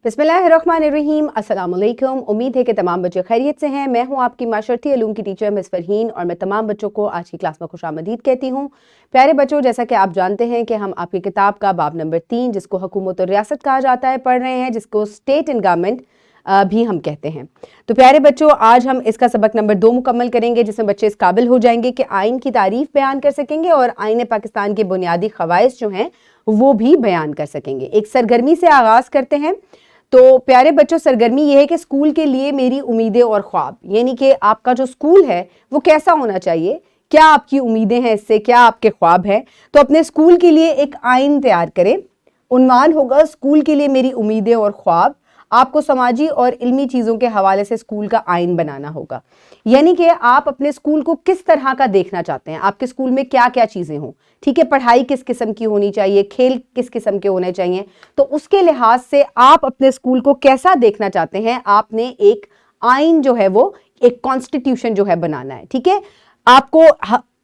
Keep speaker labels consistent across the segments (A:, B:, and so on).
A: बिस्मिल्लाहिर्रहमानिर्रहीम, अस्सलाम वालेकुम। उम्मीद है कि तमाम बच्चे खैरियत से हैं। मैं हूं आपकी माशरती उलूम की टीचर मिस फरहीन और मैं तमाम बच्चों को आज की क्लास में खुशामदीद कहती हूं। प्यारे बच्चों, जैसा कि आप जानते हैं कि हम आपकी किताब का बाब नंबर 3, जिसको हुकूमत और रियासत कहा जाता है, पढ़ रहे हैं, जिसको स्टेट एंड गवर्नमेंट भी हम कहते हैं। तो प्यारे बच्चों, आज हम इसका सबक नंबर 2 मुकम्मल करेंगे, जिसमें बच्चे इस काबिल हो जाएंगे कि आइन की तारीफ बयान कर सकेंगे और आइन पाकिस्तान के बुनियादी खवाइश जो हैं वो भी बयान कर सकेंगे। एक सरगर्मी से आगाज़ करते हैं। तो प्यारे बच्चों, सरगर्मी ये है कि स्कूल के लिए मेरी उम्मीदें और ख्वाब, यानी कि आपका जो स्कूल है वो कैसा होना चाहिए, क्या आपकी उम्मीदें हैं इससे, क्या आपके ख्वाब हैं। तो अपने स्कूल के लिए एक आइन तैयार करें। उन्वान होगा स्कूल के लिए मेरी उम्मीदें और ख्वाब। आपको समाजी और इल्मी चीज़ों के हवाले से स्कूल का आइन बनाना होगा, यानी कि आप अपने स्कूल को किस तरह का देखना चाहते हैं, आपके स्कूल में क्या क्या चीज़ें हों, ठीक है, पढ़ाई किस किस्म की होनी चाहिए, खेल किस किस्म के होने चाहिए। तो उसके लिहाज से आप अपने स्कूल को कैसा देखना चाहते हैं, आपने एक आइन जो है वो एक कॉन्स्टिट्यूशन जो है बनाना है। ठीक है, आपको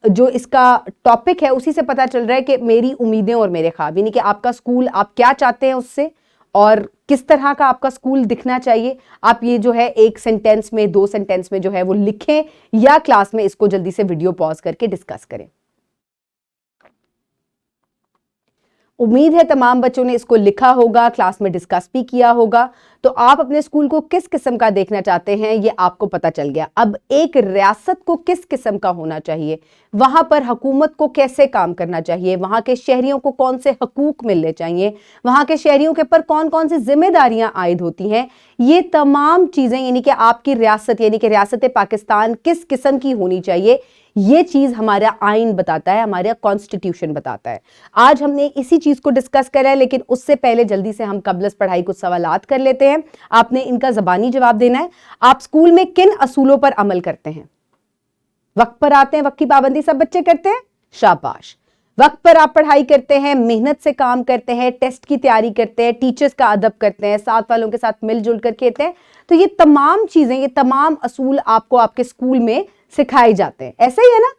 A: जो इसका टॉपिक है उसी से पता चल रहा है कि मेरी उम्मीदें और मेरे ख्वाब, यानी कि आपका स्कूल आप क्या चाहते हैं उससे और किस तरह का आपका स्कूल दिखना चाहिए। आप ये जो है एक सेंटेंस में, 2 सेंटेंस में जो है वो लिखें या क्लास में इसको जल्दी से वीडियो पॉज करके डिस्कस करें। उम्मीद है तमाम बच्चों ने इसको लिखा होगा, क्लास में डिस्कस भी किया होगा। तो आप अपने स्कूल को किस किस्म का देखना चाहते हैं ये आपको पता चल गया। अब एक रियासत को किस किस्म का होना चाहिए, वहां पर हुकूमत को कैसे काम करना चाहिए, वहां के शहरियों को कौन से हकूक मिलने चाहिए, वहां के शहरियों के ऊपर कौन कौन सी जिम्मेदारियां आयद होती हैं, ये तमाम चीजें, यानी कि आपकी रियासत, यानी कि रियासत पाकिस्तान किस किस्म की होनी चाहिए, ये चीज हमारा आइन बताता है, हमारा कॉन्स्टिट्यूशन बताता है। आज हमने इसी चीज को डिस्कस करा है, लेकिन उससे पहले जल्दी से हम कबलस पढ़ाई कुछ सवालात कर लेते हैं। आपने इनका ज़बानी जवाब देना है। आप स्कूल में किन असूलों पर अमल करते हैं? वक्त पर आते हैं, वक्त की पाबंदी सब बच्चे करते हैं, शाबाश। वक्त पर आप पढ़ाई करते हैं, मेहनत से काम करते हैं, टेस्ट की तैयारी करते हैं, टीचर्स का अदब करते हैं, साथ वालों के साथ मिलजुल कर खेलते हैं। तो ये तमाम चीजें, ये तमाम असूल आपको आपके स्कूल में सिखाए जाते हैं, ऐसा ही है ना।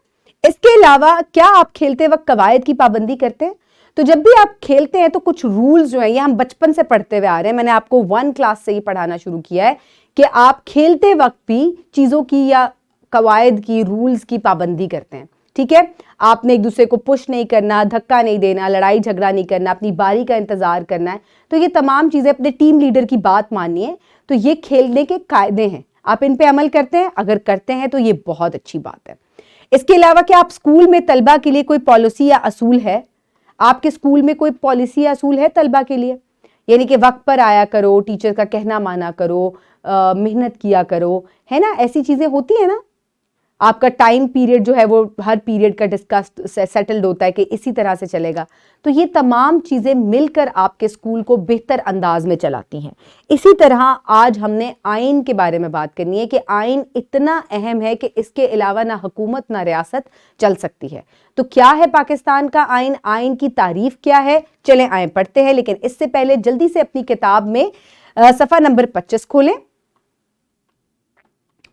A: इसके अलावा क्या आप खेलते वक्त कवायद की पाबंदी करते हैं? तो जब भी आप खेलते हैं तो कुछ रूल्स जो हैं, ये हम बचपन से पढ़ते हुए आ रहे हैं, मैंने आपको 1 क्लास से ही पढ़ाना शुरू किया है कि आप खेलते वक्त भी चीजों की या कवायद की, रूल्स की पाबंदी करते हैं। ठीक है, आपने एक दूसरे को पुश नहीं करना, धक्का नहीं देना, लड़ाई झगड़ा नहीं करना, अपनी बारी का इंतजार करना है। तो ये तमाम चीजें, अपने टीम लीडर की बात मानिए। तो ये खेलने के कायदे हैं, आप इन पे अमल करते हैं? अगर करते हैं तो ये बहुत अच्छी बात है। इसके अलावा क्या आप स्कूल में तलबा के लिए कोई पॉलिसी या असूल है? आपके स्कूल में कोई पॉलिसी या असूल है तलबा के लिए, यानी कि वक्त पर आया करो, टीचर का कहना माना करो, मेहनत किया करो, है ना, ऐसी चीजें होती है ना। आपका टाइम पीरियड जो है वो हर पीरियड का डिस्कस सेटल्ड होता है कि इसी तरह से चलेगा। तो ये तमाम चीज़ें मिलकर आपके स्कूल को बेहतर अंदाज में चलाती हैं। इसी तरह आज हमने आइन के बारे में बात करनी है कि आइन इतना अहम है कि इसके अलावा ना हुकूमत ना रियासत चल सकती है। तो क्या है पाकिस्तान का आइन, आइन की तारीफ क्या है, चलें आए पढ़ते हैं। लेकिन इससे पहले जल्दी से अपनी किताब में सफ़ा नंबर 25 खोलें।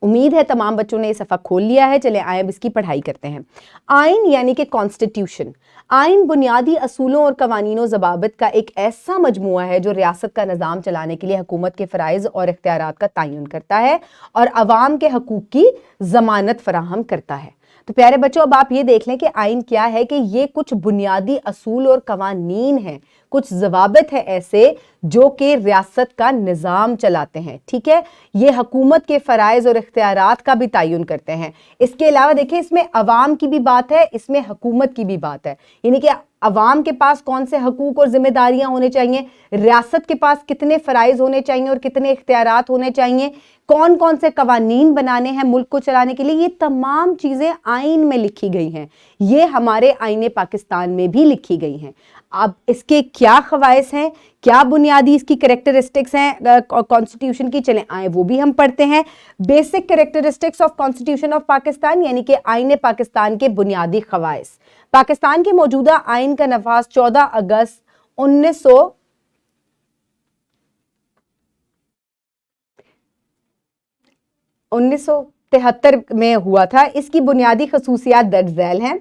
A: उम्मीद है तमाम बच्चों ने ये सफ़ा खोल लिया है। चले आए अब इसकी पढ़ाई करते हैं। आइन यानी कि कॉन्स्टिट्यूशन। आइन बुनियादी असूलों और कवानीनों ज़वाबित का एक ऐसा मजमुआ है जो रियासत का निज़ाम चलाने के लिए हुकूमत के फ़राइज़ और इख्तियारात का तयन करता है और अवाम के हकूक़ की ज़मानत फराहम करता है। तो प्यारे बच्चों, अब आप ये देख लें कि आइन क्या है, कि ये कुछ बुनियादी असूल और कवानीन हैं, कुछ ज़वाबित है ऐसे जो कि रियासत का निज़ाम चलाते हैं। ठीक है, ये हुकूमत के फ़राइज़ और इख्तियारात का भी तयन करते हैं। इसके अलावा देखिए, इसमें अवाम की भी बात है, इसमें हुकूमत की भी बात है, यानी कि अवाम के पास कौन से हकूक़ और जिम्मेदारियां होने चाहिए, रियासत के पास कितने फ़राइज़ होने चाहिए और कितने इख्तियारात होने चाहिए, कौन कौन से कवानीन बनाने हैं मुल्क को चलाने के लिए, ये तमाम चीज़ें आइन में लिखी गई हैं। ये हमारे आईने पाकिस्तान में भी लिखी गई हैं। अब इसके क्या ख़वाइस हैं, क्या बुनियादी इसकी कैरेक्टरिस्टिक्स हैं कॉन्स्टिट्यूशन की, चलें आए वो भी हम पढ़ते हैं। Basic characteristics of constitution of Pakistan, यानी कि आईने पाकिस्तान के बुनियादी ख़वाइस। पाकिस्तान के मौजूदा आइन का नफाज 14 अगस्त 1973 में हुआ था। इसकी बुनियादी खसूसियात दर्ज झैल हैं।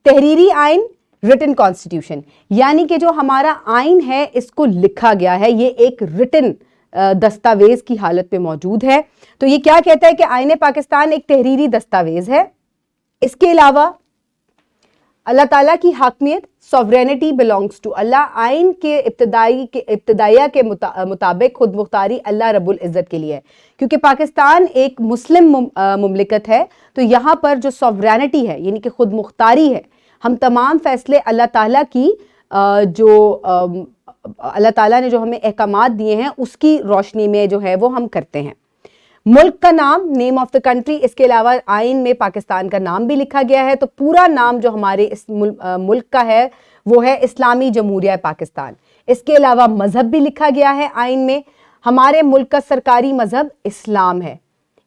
A: तहरीरी आइन, रिटन कॉन्स्टिट्यूशन, यानी कि जो हमारा आइन है इसको लिखा गया है, ये एक रिटन दस्तावेज की हालत में मौजूद है। तो ये क्या कहता है कि आईन पाकिस्तान एक तहरीरी दस्तावेज है। इसके अलावा अल्लाह ताला की हाकमियत, सॉवरेनिटी बिलोंग्स टू अल्लाह, आइन के इब्तदाइया के मुताबिक खुद मुख्तारी अल्लाह रब्बुल इज़्ज़त के लिए है। क्योंकि पाकिस्तान एक मुस्लिम मुमलिकत है, तो यहाँ पर जो सॉवरेनिटी है यानी कि खुद मुख्तारी है, हम तमाम फैसले अल्लाह ताला की अल्लाह ताला ने जो हमें अहकामात दिए हैं उसकी रोशनी में जो है वो हम करते हैं। मुल्क का नाम, नेम ऑफ द कंट्री, इसके अलावा आइन में पाकिस्तान का नाम भी लिखा गया है। तो पूरा नाम जो हमारे इस मुल्क का है वो है इस्लामी जमहूरिया पाकिस्तान। इसके अलावा मजहब भी लिखा गया है आइन में, हमारे मुल्क का सरकारी मजहब इस्लाम है।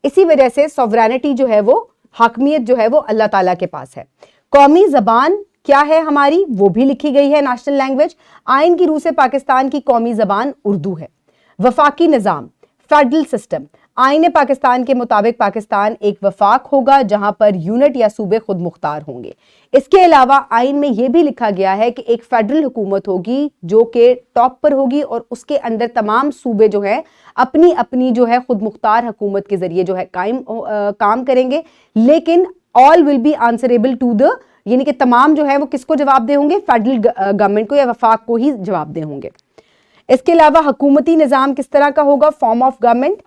A: इसी वजह से सॉवरेनिटी जो है वो, हाकमियत जो है वो अल्लाह ताला के पास है। कौमी ज़बान क्या है हमारी, वो भी लिखी गई है, नेशनल लैंग्वेज। आइन की रूह से पाकिस्तान की कौमी ज़बान उर्दू है। वफाकी निज़ाम, फेडरल सिस्टम, आईन पाकिस्तान के मुताबिक पाकिस्तान एक वफाक होगा जहां पर यूनिट या सूबे खुद मुख्तार होंगे। इसके अलावा आइन में यह भी लिखा गया है कि एक फेडरल हुकूमत होगी जो कि टॉप पर होगी और उसके अंदर तमाम सूबे जो है अपनी अपनी जो है खुद मुख्तार हुकूमत के जरिए जो है काम करेंगे, लेकिन all will be answerable to the, यानी कि तमाम जो है वो किसको जवाब दे होंगे, फेडरल गवर्नमेंट को या वफाक को ही जवाब दे होंगे। इसके अलावा हुकूमती निज़ाम किस तरह का होगा, फॉर्म ऑफ गवर्नमेंट,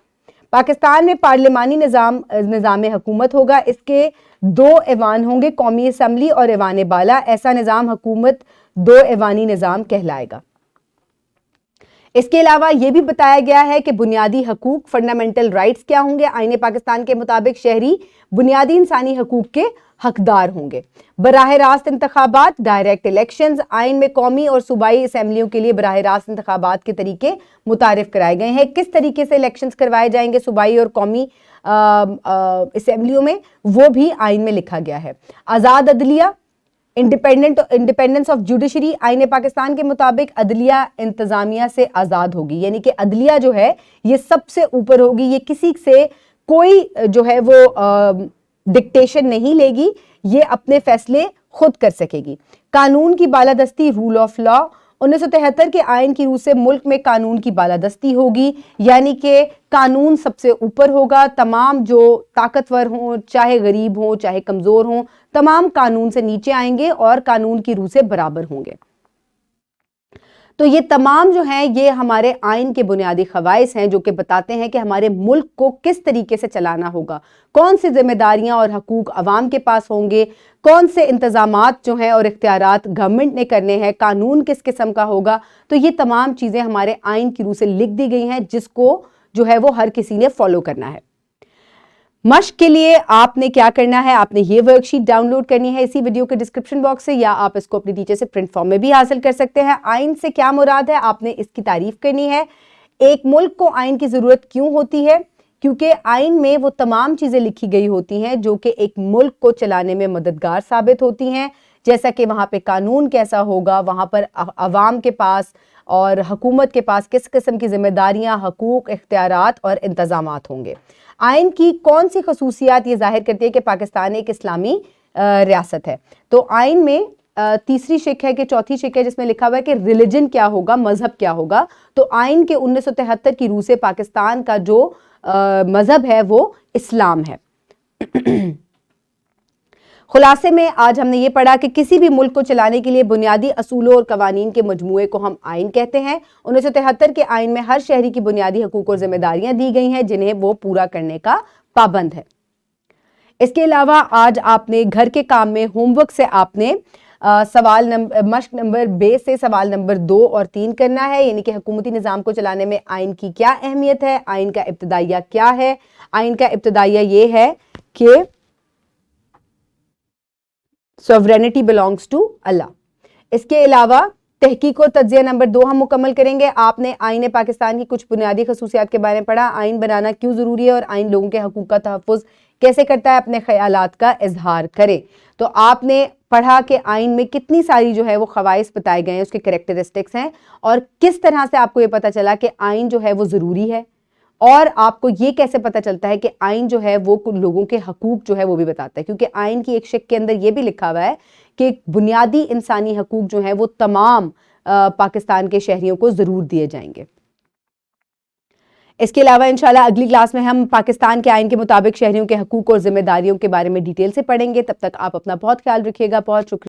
A: पाकिस्तान में पार्लिमानी निज़ाम हुकूमत होगा। इसके 2 ऐवान होंगे, कौमी असम्बली और ऐवान बाला। ऐसा निज़ाम हुकूमत 2 ऐवानी निज़ाम कहलाएगा। इसके अलावा यह भी बताया गया है कि बुनियादी हकूक, फंडामेंटल राइट्स क्या होंगे। आईन पाकिस्तान के मुताबिक शहरी बुनियादी इंसानी हकूक के हकदार होंगे। बराह रास्त इंतखाबात, डायरेक्ट इलेक्शंस, आइन में कौमी और सूबाई असम्बलियों के लिए बराह रास्त इंतखाबात के तरीके मुतारिफ कराए गए हैं। किस तरीके से इलेक्शंस करवाए जाएंगे सूबाई और कौमी असम्बलियों में, वो भी आइन में लिखा गया है। आज़ाद अदलिया, इंडिपेंडेंस ऑफ जुडिशरी, आईन पाकिस्तान के मुताबिक अदलिया इंतजामिया से आज़ाद होगी, यानी कि अदलिया जो है ये सबसे ऊपर होगी, ये किसी से कोई जो है वो डिक्टेशन नहीं लेगी, ये अपने फैसले खुद कर सकेगी। कानून की बालादस्ती, रूल ऑफ लॉ, 1973 के आइन की रूह से मुल्क में कानून की बालादस्ती होगी, यानी कि कानून सबसे ऊपर होगा। तमाम जो ताकतवर हों, चाहे गरीब हों चाहे कमज़ोर हों, तमाम कानून से नीचे आएंगे और कानून की रूह से बराबर होंगे। तो ये तमाम जो हैं ये हमारे आइन के बुनियादी ख़वाइस हैं जो कि बताते हैं कि हमारे मुल्क को किस तरीके से चलाना होगा, कौन सी जिम्मेदारियां और हकूक अवाम के पास होंगे, कौन से इंतजामात जो हैं और इख्तियारात गवर्नमेंट ने करने हैं, कानून किस किस्म का होगा। तो ये तमाम चीज़ें हमारे आइन की रूह से लिख दी गई हैं जिसको जो है वो हर किसी ने फॉलो करना है। मश्क के लिए आपने क्या करना है, आपने ये वर्कशीट डाउनलोड करनी है इसी वीडियो के डिस्क्रिप्शन बॉक्स से, या आप इसको अपनी टीचर से प्रिंट फॉर्म में भी हासिल कर सकते हैं। आइन से क्या मुराद है, आपने इसकी तारीफ करनी है। एक मुल्क को आइन की ज़रूरत क्यों होती है, क्योंकि आइन में वो तमाम चीज़ें लिखी गई होती हैं जो कि एक मुल्क को चलाने में मददगार साबित होती हैं, जैसा कि वहाँ पे कानून कैसा होगा, वहाँ पर अवाम के पास और हुकूमत के पास किस किस्म की जिम्मेदारियाँ, हकूक, इख्तियारात और इंतजामात होंगे। आइन की कौन सी खसूसियात ये जाहिर करती है कि पाकिस्तान एक इस्लामी रियासत है। तो आइन में तीसरी शिक है कि चौथी शिक है जिसमें लिखा हुआ है कि रिलीजन क्या होगा, मजहब क्या होगा। तो आइन के 1973 की रूह से पाकिस्तान का जो मजहब है वो इस्लाम है। खुलासे में आज हमने ये पढ़ा कि किसी भी मुल्क को चलाने के लिए बुनियादी असूलों और कवानीन के मजमूए को हम आइन कहते हैं। 1973 के आइन में हर शहरी की बुनियादी हकूक और जिम्मेदारियां दी गई हैं जिन्हें वो पूरा करने का पाबंद है। इसके अलावा आज आपने घर के काम में होमवर्क से आपने मश्क नंबर बे से सवाल नंबर 2 और 3 करना है, यानी कि हुकूमती निज़ाम को चलाने में आइन की क्या अहमियत है, आइन का इब्तदाइया क्या है। आइन का इब्तदाइया ये है कि सॉवरेनिटी बिलोंग्स टू अल्लाह। इसके अलावा तहकीक और तज्जिया नंबर 2 हम मुकम्मल करेंगे। आपने आइन पाकिस्तान की कुछ बुनियादी खसूसियात के बारे में पढ़ा, आइन बनाना क्यों ज़रूरी है और आइन लोगों के हकूक़ का तहफ़्फ़ुज़ कैसे करता है, अपने ख्यालात का इजहार करें। तो आपने पढ़ा कि आइन में कितनी सारी जो है वो ख़वाइस बताए गए हैं, उसके करैक्टरिस्टिक्स हैं, और किस तरह से आपको ये पता चला कि आइन जो है वो ज़रूरी है, और आपको ये कैसे पता चलता है कि आइन जो है वो लोगों के हकूक जो है वो भी बताता है, क्योंकि आइन की एक शिक के अंदर ये भी लिखा हुआ है कि बुनियादी इंसानी हकूक जो है वो तमाम पाकिस्तान के शहरियों को ज़रूर दिए जाएंगे। اس کے علاوہ انشاءاللہ اگلی کلاس میں ہم پاکستان کے آئین کے مطابق شہریوں کے حقوق اور ذمہ داریوں کے بارے میں ڈیٹیل سے پڑھیں گے. تب تک آپ اپنا بہت خیال رکھیے گا. بہت شکریہ.